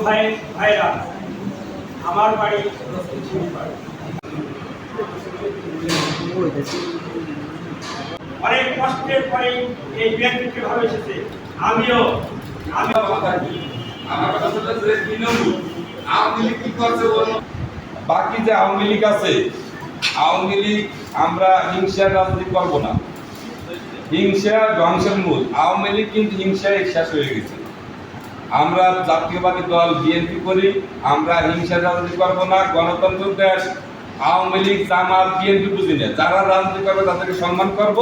ভাইরা, আমার বাড়ি অনেক কষ্টের পরে এই বিএনপিকে ভালো এসেছে। আমিও আমার কথা হচ্ছে আওয়ামী লীগ কি করছে বলো। বাকি যে আওয়ামী লীগ আছে, আওয়ামী লীগ আমরা হিংসার রাজনীতি করবো না। হিংসা ধ্বংসের মূল। আওয়ামী লীগ কিন্তু হিংসায় শেষ হয়ে গেছে। আমরা জাতীয়বাদী দল বিএনপি করি, আমরা হিংসার রাজনীতি করবো না। গণতন্ত্র দেশ, আওয়ামী লীগ জামাত বিএনপি বুঝি না। যারা রাজনীতি করবে তাদেরকে সম্মান করব,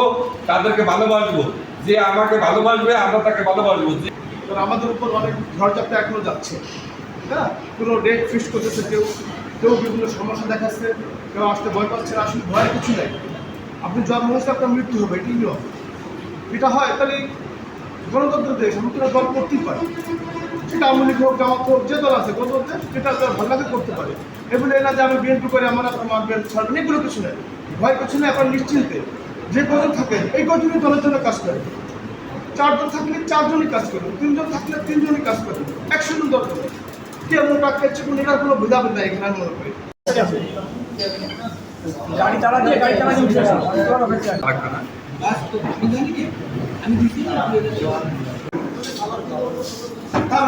তাদেরকে ভালোবাসবো। যে আমাকে ভালোবাসবে আমরা তাকে ভালোবাসবো। আমাদের উপর অনেক ঝড়ঝাপটা এখনো যাচ্ছে, হ্যাঁ, কোনো ডেট ফিক্স করতেছে, কেউ কেউ বিভিন্ন সমস্যা দেখাচ্ছে, কেউ আসতে ভয় পাচ্ছে। আসলে ভয়ের কিছু নেই। আপনি জন্ম হয়েছে, আপনার মৃত্যু হবে, এটি নিয়ম। এটা হয় তাহলে গণতন্ত্র দেশ, আমি তো দল করতেই পারি। সেটা আওয়ামী লীগ হোক, জামাত হোক, যে দল আছে গণতন্ত্র দেশ, যেটা ভালো লাগে করতে পারে। এগুলো না যে আমি বিএনপি করে আমার আপনার মারবেন ছাড়বেন, এগুলো কিছু নেই। ভয় কিছু নেই। আপনার নিশ্চিন্তে যে কজন থাকেন এই কজনই দলের জন্য কাজ করে। 4 জন থাকলে 4 জনই কাজ করবে, 3 জন থাকলে 3 জনই কাজ করবে, 100 জন দরকার। কেমন টাকা খেয়েছে কোন এটার কোনো ভেদাভেদ নাই এখানে আমি মনে করি। গাড়ি চালা দিয়ে গাড়ি চালা দিয়ে হ্যাঁ,